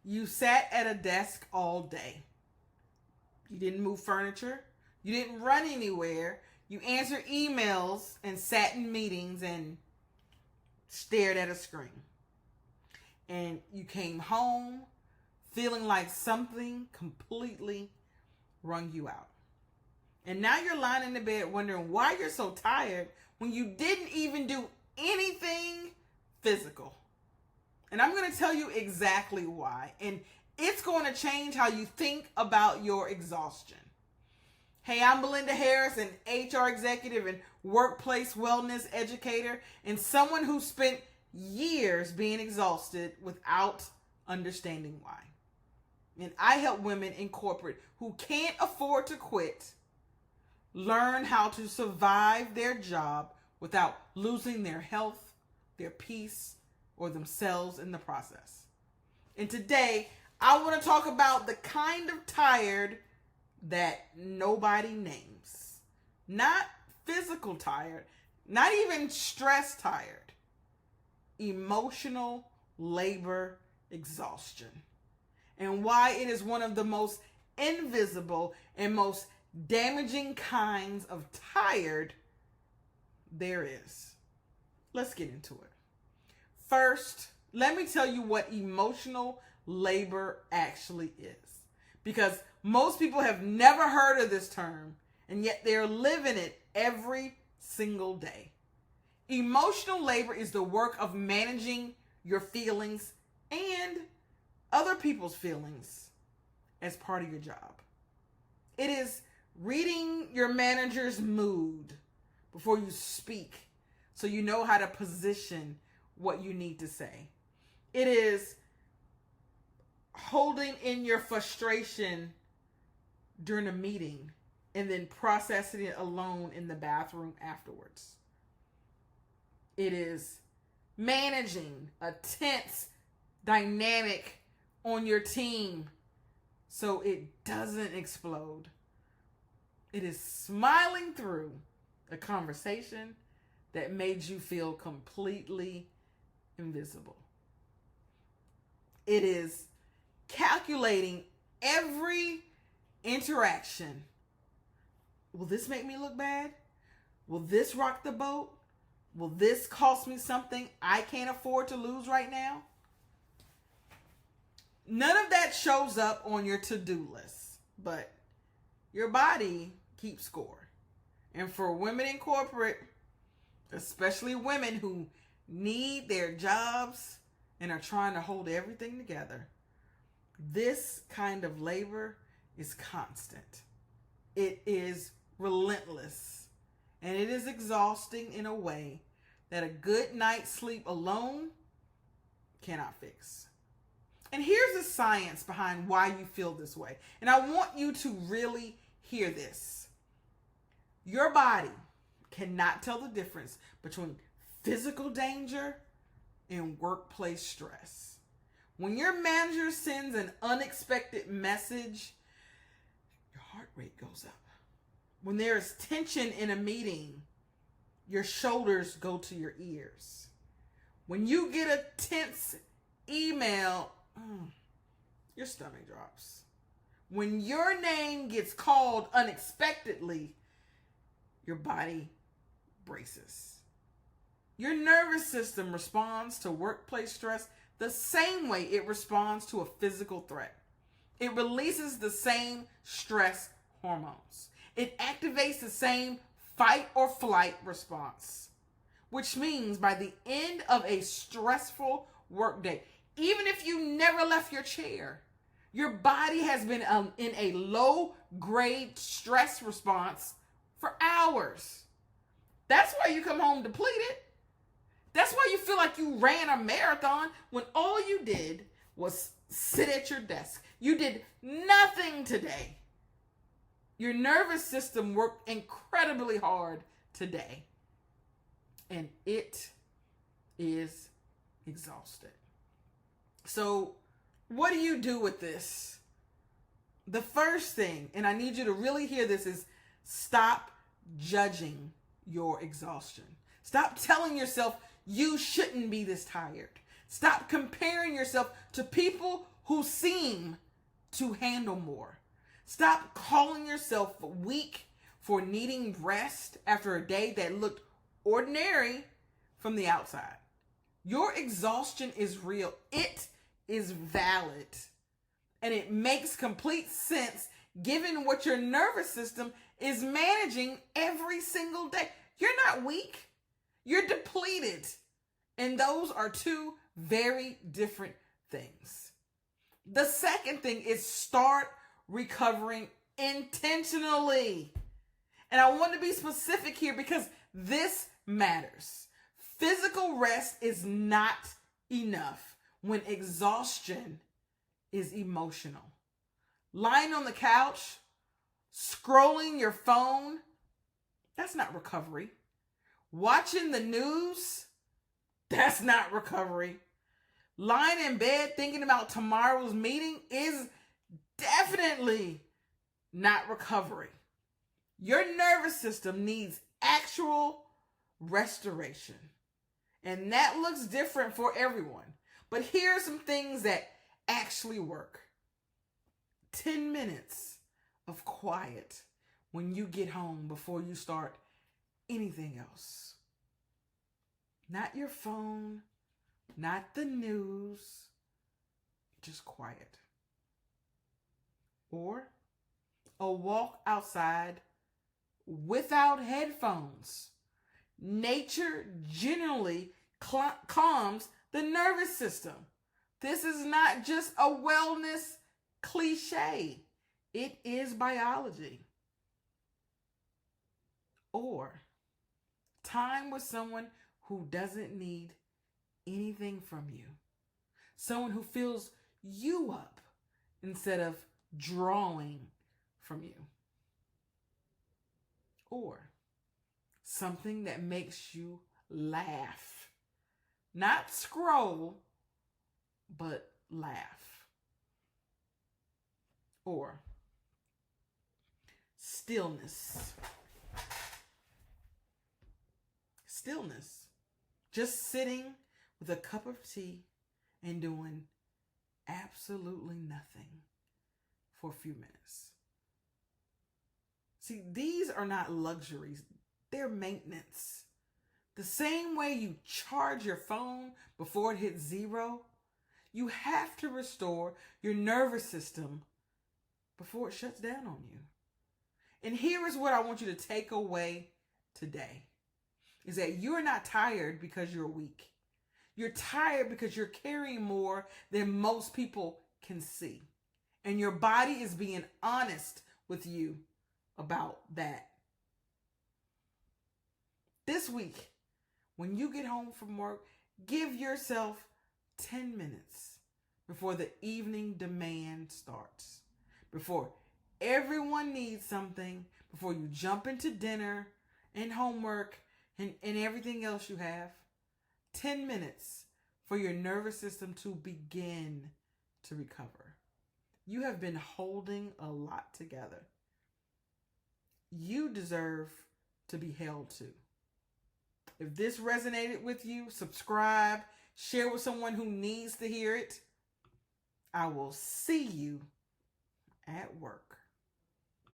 You sat at a desk all day. You didn't move furniture. You didn't run anywhere. You answered emails and sat in meetings and stared at a screen. And you came home feeling like something completely wrung you out. And now you're lying in the bed wondering why you're so tired when you didn't even do anything physical. And I'm going to tell you exactly why. And it's going to change how you think about your exhaustion. Hey, I'm Belinda Harris, an HR executive and workplace wellness educator, and someone who spent years being exhausted without understanding why. And I help women in corporate who can't afford to quit learn how to survive their job without losing their health, their peace, or themselves in the process. And today, I want to talk about the kind of tired that nobody names. Not physical tired, not even stress tired. Emotional labor exhaustion. And why it is one of the most invisible and most damaging kinds of tired there is. Let's get into it. First, let me tell you what emotional labor actually is. Because most people have never heard of this term, and yet they're living it every single day. Emotional labor is the work of managing your feelings and other people's feelings as part of your job. It is reading your manager's mood before you speak so you know how to position what you need to say. It is holding in your frustration during a meeting and then processing it alone in the bathroom afterwards. It is managing a tense dynamic on your team so it doesn't explode. It is smiling through a conversation that made you feel completely invisible. It is calculating every interaction. Will this make me look bad? Will this rock the boat? Will this cost me something I can't afford to lose right now? None of that shows up on your to-do list, but your body keeps score. And for women in corporate, especially women who need their jobs and are trying to hold everything together, this kind of labor is constant. It is relentless. And it is exhausting in a way that a good night's sleep alone cannot fix. And here's the science behind why you feel this way. And I want you to really hear this. Your body cannot tell the difference between physical danger and workplace stress. When your manager sends an unexpected message, your heart rate goes up. When there is tension in a meeting, your shoulders go to your ears. When you get a tense email, your stomach drops. When your name gets called unexpectedly, your body braces. Your nervous system responds to workplace stress the same way it responds to a physical threat. It releases the same stress hormones. It activates the same fight or flight response, which means by the end of a stressful workday, even if you never left your chair, your body has been in a low-grade stress response for hours. That's why you come home depleted. That's why you feel like you ran a marathon when all you did was sit at your desk. You did nothing today. Your nervous system worked incredibly hard today, and it is exhausted. So what do you do with this? The first thing, and I need you to really hear this, is stop judging your exhaustion. Stop telling yourself you shouldn't be this tired. Stop comparing yourself to people who seem to handle more. Stop calling yourself weak for needing rest after a day that looked ordinary from the outside. Your exhaustion is real. It is valid. And it makes complete sense given what your nervous system is managing every single day. You're not weak. You're depleted. And those are two very different things. The second thing is start recovering intentionally. And I want to be specific here because this matters. Physical rest is not enough when exhaustion is emotional. Lying on the couch, scrolling your phone, that's not recovery. Watching the news, that's not recovery. Lying in bed thinking about tomorrow's meeting is definitely not recovery. Your nervous system needs actual restoration. And that looks different for everyone. But here are some things that actually work. 10 minutes of quiet when you get home before you start anything else. Not your phone, not the news, just quiet. Or a walk outside without headphones. Nature generally calms the nervous system. This is not just a wellness cliche. It is biology. Or time with someone who doesn't need anything from you. Someone who fills you up instead of drawing from you. Or something that makes you laugh. Not scroll, but laugh. Or stillness. Stillness. Just sitting with a cup of tea and doing absolutely nothing for a few minutes. See, these are not luxuries. They're maintenance. The same way you charge your phone before it hits zero, you have to restore your nervous system before it shuts down on you. And here is what I want you to take away today, is that you're not tired because you're weak. You're tired because you're carrying more than most people can see. And your body is being honest with you about that. This week, when you get home from work, give yourself 10 minutes before the evening demand starts. Before everyone needs something, before you jump into dinner and homework and everything else you have. 10 minutes for your nervous system to begin to recover. You have been holding a lot together. You deserve to be held to. If this resonated with you, subscribe, share with someone who needs to hear it. I will see you at work.